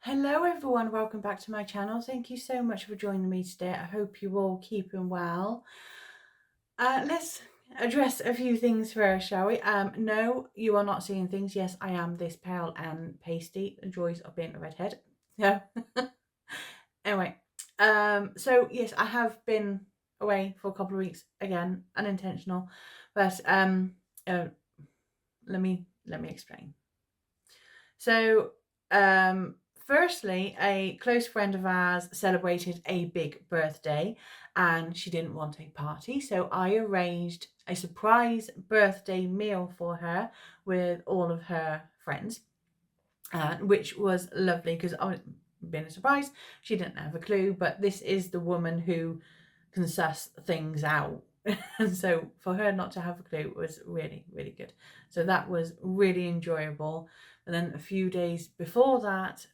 Hello everyone, welcome back to my channel. Thank you so much for joining me today. I hope you're all keeping well. Let's address a few things first, shall we? No, you are not seeing things. Yes, I am this pale and pasty. The joys of being a redhead. No. Anyway, so yes, I have been away for a couple of weeks again, unintentional, but uh, let me explain. So, firstly, a close friend of ours celebrated a big birthday and she didn't want a party. So I arranged a surprise birthday meal for her with all of her friends, which was lovely because I was being a surprise. She didn't have a clue, but this is the woman who can suss things out. And so for her not to have a clue was really, really good. So that was really enjoyable. And then a few days before that,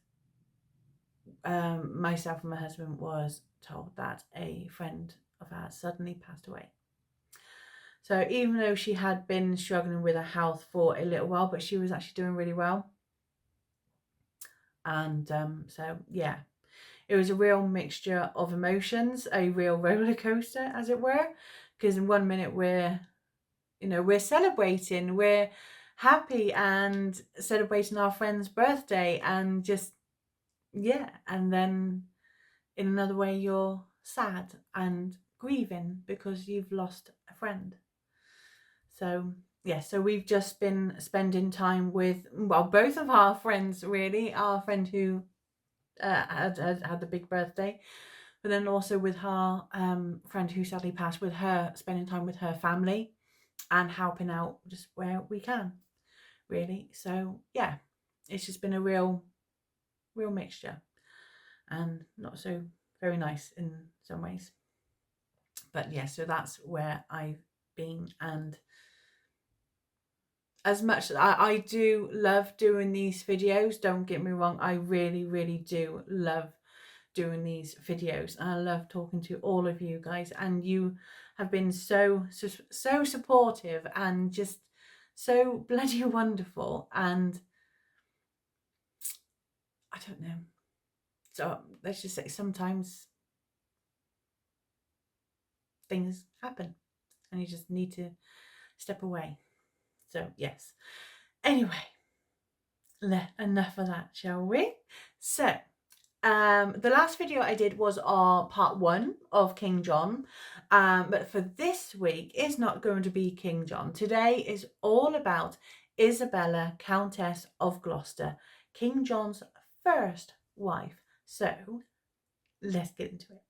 myself and my husband was told that a friend of ours suddenly passed away. So even though she had been struggling with her health for a little while, but she was actually doing really well. And so, yeah, it was a real mixture of emotions, a real roller coaster, as it were. Because in 1 minute we're celebrating, we're happy and celebrating our friend's birthday and just, yeah. And then in another way, you're sad and grieving because you've lost a friend. So, yeah, so we've just been spending time with, well, both of our friends, really. Our friend who had the big birthday, but then also with her friend who sadly passed, with her, spending time with her family and helping out just where we can, really. So yeah, it's just been a real mixture and not so very nice in some ways. But yeah, so that's where I've been. And as much as I do love doing these videos, don't get me wrong, I really, really do love doing these videos. And I love talking to all of you guys, and you have been so supportive and just so bloody wonderful. And I don't know, so let's just say sometimes things happen and you just need to step away. So yes, anyway, enough of that, shall we? So the last video I did was our part 1 of King John, but for this week is not going to be King John. Today is all about Isabella, Countess of Gloucester, King John's first wife. So let's get into it.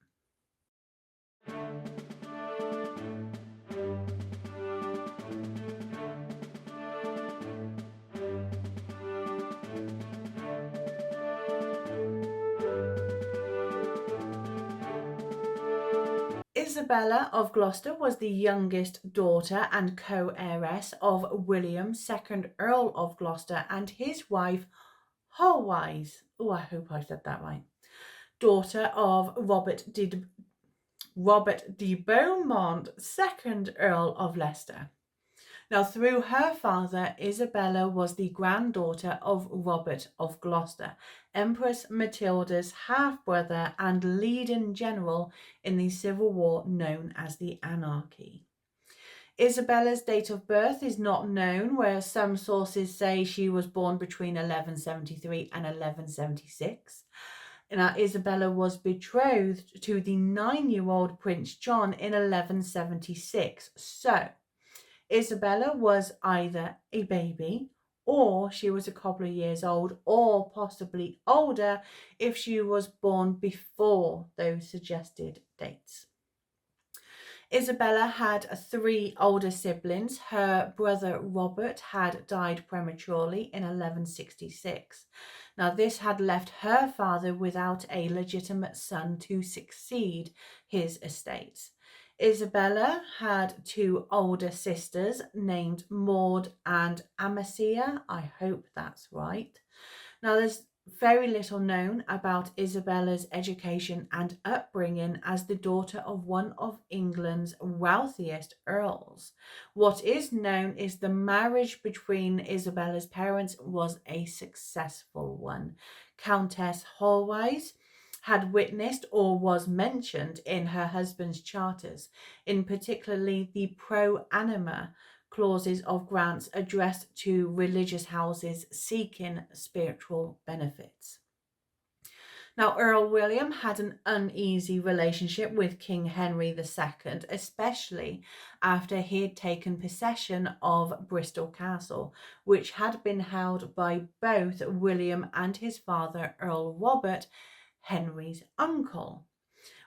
Isabella of Gloucester was the youngest daughter and co-heiress of William, 2nd Earl of Gloucester, and his wife, Holwise, I hope I said that right, daughter of Robert de Beaumont, 2nd Earl of Leicester. Now, through her father, Isabella was the granddaughter of Robert of Gloucester, Empress Matilda's half-brother and leading general in the civil war known as the Anarchy. Isabella's date of birth is not known, where some sources say she was born between 1173 and 1176. Now, Isabella was betrothed to the 9-year-old Prince John in 1176. So, Isabella was either a baby or she was a couple of years old, or possibly older if she was born before those suggested dates. Isabella had 3 older siblings. Her brother Robert had died prematurely in 1166. Now, this had left her father without a legitimate son to succeed his estates. Isabella had 2 older sisters named Maud and Amasia. I hope that's right. Now, there's very little known about Isabella's education and upbringing as the daughter of one of England's wealthiest earls. What is known is the marriage between Isabella's parents was a successful one. Countess Hallwise, had witnessed or was mentioned in her husband's charters, in particularly the pro anima clauses of grants addressed to religious houses seeking spiritual benefits. Now, Earl William had an uneasy relationship with King Henry II, especially after he had taken possession of Bristol Castle, which had been held by both William and his father, Earl Robert, Henry's uncle.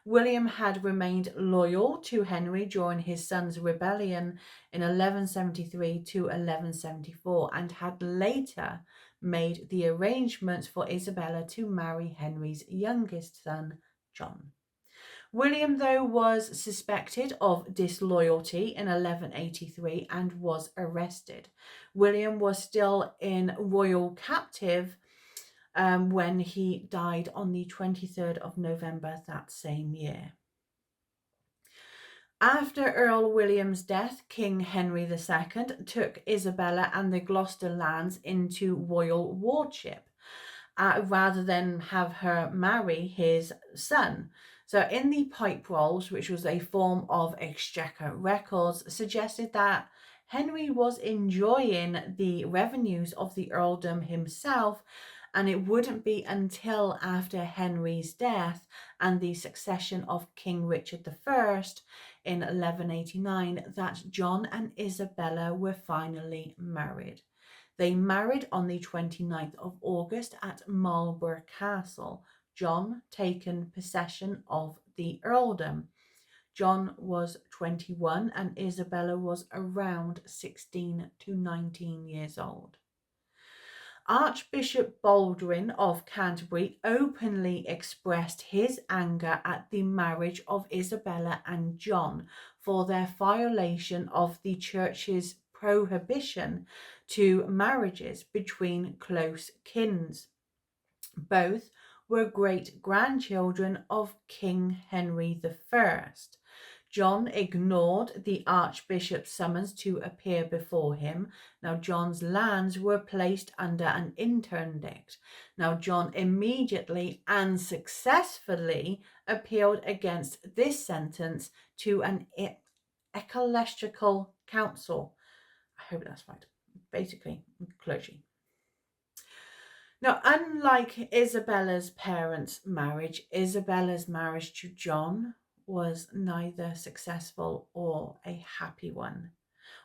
William had remained loyal to Henry during his son's rebellion in 1173 to 1174 and had later made the arrangements for Isabella to marry Henry's youngest son, John. William, though, was suspected of disloyalty in 1183 and was arrested. William was still in royal captive when he died on the 23rd of November that same year. After Earl William's death, King Henry II took Isabella and the Gloucester lands into royal wardship, rather than have her marry his son. So in the Pipe Rolls, which was a form of exchequer records, suggested that Henry was enjoying the revenues of the earldom himself, and it wouldn't be until after Henry's death and the succession of King Richard I in 1189 that John and Isabella were finally married. They married on the 29th of August at Marlborough Castle, John taken possession of the earldom. John was 21 and Isabella was around 16 to 19 years old. Archbishop Baldwin of Canterbury openly expressed his anger at the marriage of Isabella and John for their violation of the Church's prohibition to marriages between close kins. Both were great-grandchildren of King Henry I. John ignored the Archbishop's summons to appear before him. Now, John's lands were placed under an interdict. Now, John immediately and successfully appealed against this sentence to an ecclesiastical council. I hope that's right. Basically, clergy. Now, unlike Isabella's parents' marriage, Isabella's marriage to John was neither successful or a happy one.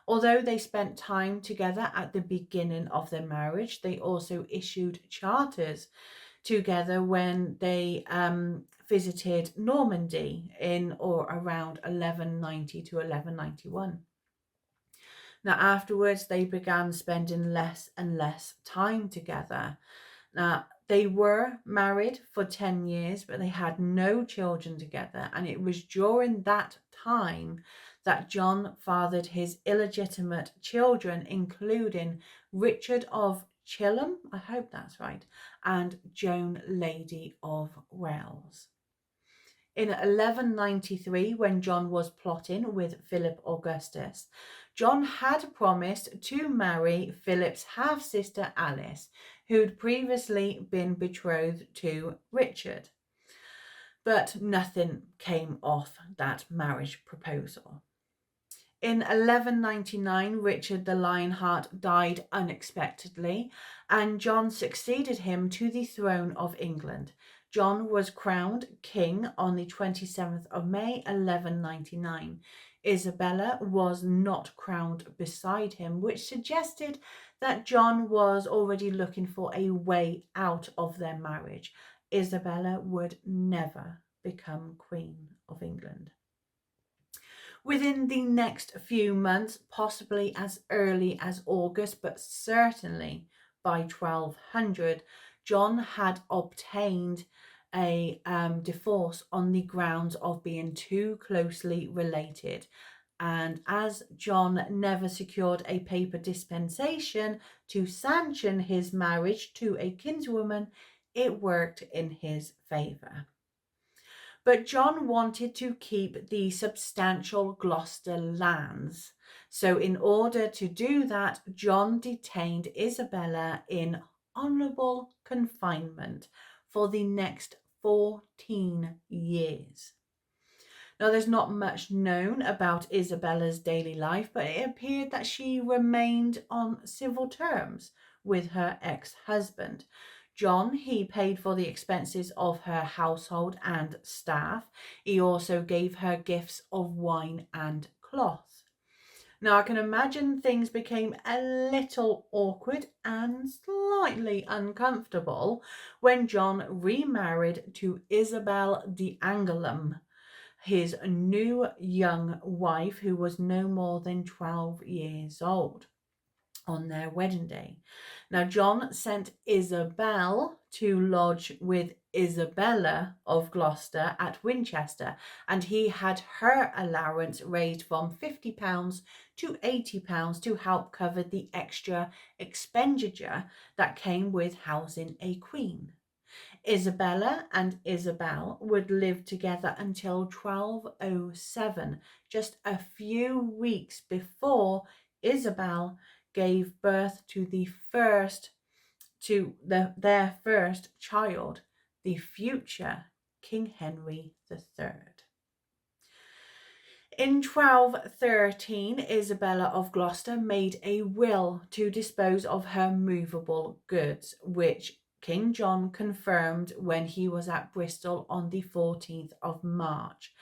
Although they spent time together at the beginning of their marriage, they also issued charters together when they visited Normandy in or around 1190 to 1191. Now, afterwards, they began spending less and less time together. Now, they were married for 10 years, but they had no children together. And it was during that time that John fathered his illegitimate children, including Richard of Chilham, I hope that's right, and Joan, Lady of Wales. In 1193, when John was plotting with Philip Augustus, John had promised to marry Philip's half-sister Alice, who'd previously been betrothed to Richard. But nothing came off that marriage proposal. In 1199, Richard the Lionheart died unexpectedly, and John succeeded him to the throne of England. John was crowned king on the 27th of May, 1199. Isabella was not crowned beside him, which suggested that John was already looking for a way out of their marriage. Isabella would never become Queen of England. Within the next few months, possibly as early as August, but certainly by 1200, John had obtained a divorce on the grounds of being too closely related. And as John never secured a paper dispensation to sanction his marriage to a kinswoman, it worked in his favour. But John wanted to keep the substantial Gloucester lands. So in order to do that, John detained Isabella in honourable confinement for the next 14 years. Now, there's not much known about Isabella's daily life, but it appeared that she remained on civil terms with her ex-husband. John, he paid for the expenses of her household and staff. He also gave her gifts of wine and cloth. Now, I can imagine things became a little awkward and slightly uncomfortable when John remarried to Isabel d'Angoulême, his new young wife, who was no more than 12 years old, on their wedding day. Now, John sent Isabel to lodge with Isabella of Gloucester at Winchester, and he had her allowance raised from £50 to £80 to help cover the extra expenditure that came with housing a queen. Isabella and Isabel would live together until 1207, just a few weeks before Isabel gave birth to their first child, the future King Henry III. In 1213, Isabella of Gloucester made a will to dispose of her movable goods, which King John confirmed when he was at Bristol on the 14th of March.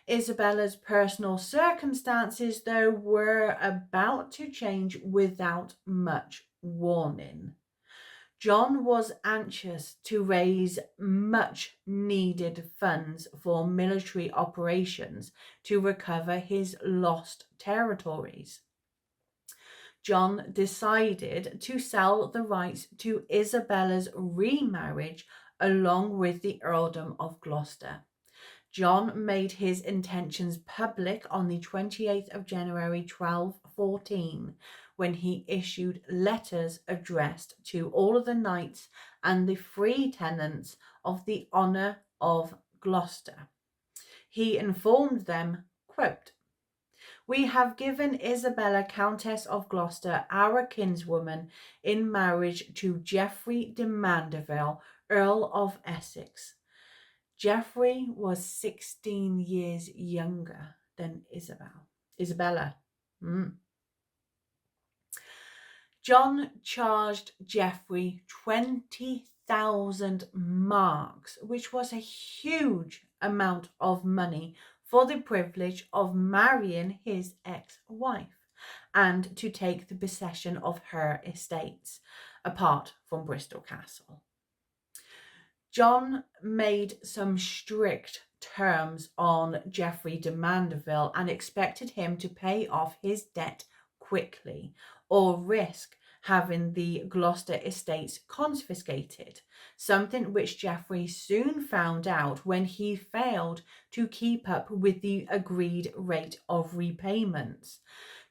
Isabella's personal circumstances, though, were about to change without much warning. John was anxious to raise much needed funds for military operations to recover his lost territories. John decided to sell the rights to Isabella's remarriage along with the earldom of Gloucester. John made his intentions public on the 28th of January 1214, when he issued letters addressed to all of the knights and the free tenants of the honour of Gloucester. He informed them, quote, "We have given Isabella, Countess of Gloucester, our kinswoman, in marriage to Geoffrey de Mandeville, Earl of Essex." Geoffrey was 16 years younger than Isabella. John charged Geoffrey 20,000 marks, which was a huge amount of money, for the privilege of marrying his ex-wife and to take the possession of her estates, apart from Bristol Castle. John made some strict terms on Geoffrey de Mandeville and expected him to pay off his debt quickly or risk having the Gloucester estates confiscated, something which Geoffrey soon found out when he failed to keep up with the agreed rate of repayments.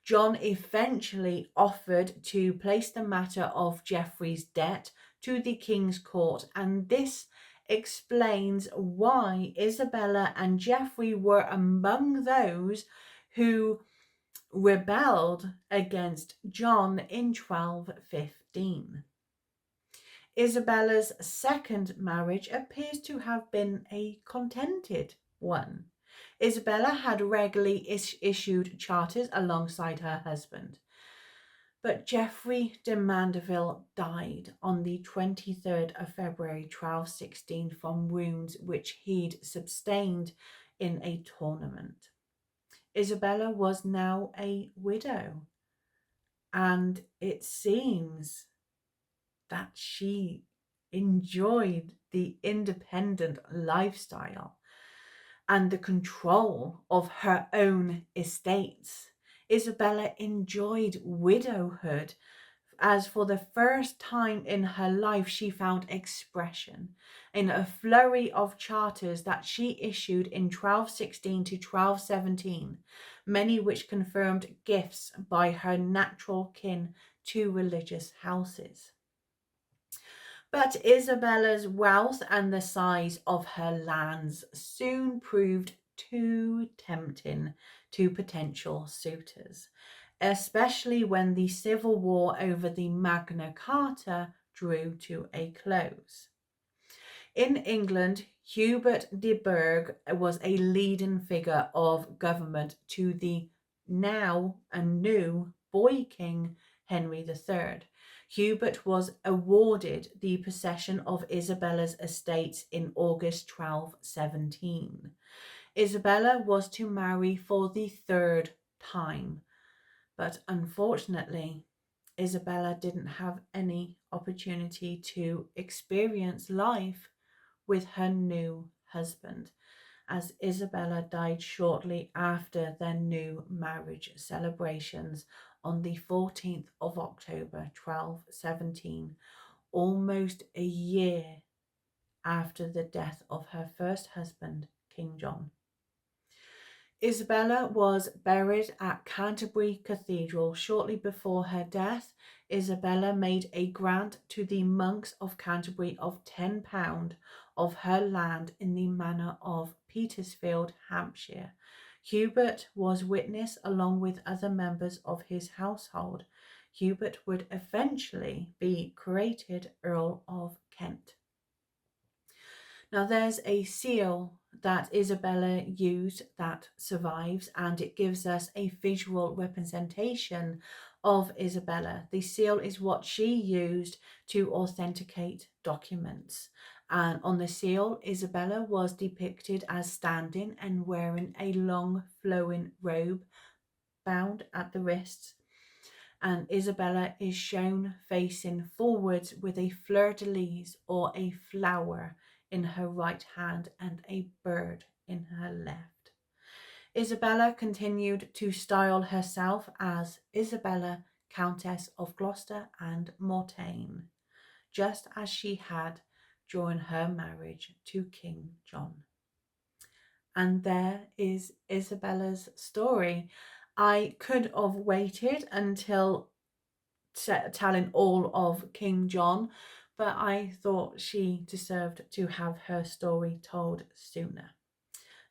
John eventually offered to place the matter of Geoffrey's debt to the King's Court, and this explains why Isabella and Geoffrey were among those who rebelled against John in 1215. Isabella's second marriage appears to have been a contented one. Isabella had regularly issued charters alongside her husband. But Geoffrey de Mandeville died on the 23rd of February 1216 from wounds which he'd sustained in a tournament. Isabella was now a widow, and it seems that she enjoyed the independent lifestyle and the control of her own estates. Isabella enjoyed widowhood, as for the first time in her life she found expression in a flurry of charters that she issued in 1216 to 1217, many which confirmed gifts by her natural kin to religious houses. But Isabella's wealth and the size of her lands soon proved too tempting to potential suitors, especially when the civil war over the Magna Carta drew to a close. In England, Hubert de Burgh was a leading figure of government to the now a new boy king Henry III. Hubert was awarded the possession of Isabella's estates in August 1217. Isabella was to marry for the third time, but unfortunately, Isabella didn't have any opportunity to experience life with her new husband, as Isabella died shortly after their new marriage celebrations on the 14th of October 1217, almost a year after the death of her first husband, King John. Isabella was buried at Canterbury Cathedral. Shortly before her death, Isabella made a grant to the monks of Canterbury of £10 of her land in the manor of Petersfield, Hampshire. Hubert was witness along with other members of his household. Hubert would eventually be created Earl of Kent. Now there's a seal that Isabella used that survives, and it gives us a visual representation of Isabella. The seal is what she used to authenticate documents. And on the seal, Isabella was depicted as standing and wearing a long flowing robe bound at the wrists. And Isabella is shown facing forwards with a fleur-de-lis or a flower in her right hand and a bird in her left. Isabella continued to style herself as Isabella, Countess of Gloucester and Mortain, just as she had during her marriage to King John. And there is Isabella's story. I could have waited until telling all of King John, but I thought she deserved to have her story told sooner.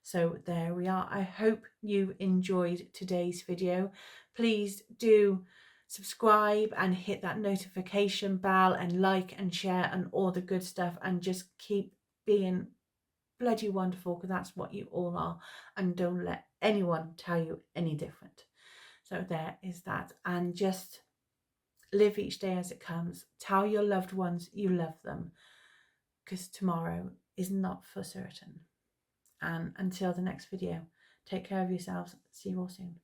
So there we are. I hope you enjoyed today's video. Please do subscribe and hit that notification bell and like and share and all the good stuff, and just keep being bloody wonderful, because that's what you all are, and don't let anyone tell you any different. So there is that, and just live each day as it comes. Tell your loved ones you love them, because tomorrow is not for certain. And until the next video, take care of yourselves. See you all soon.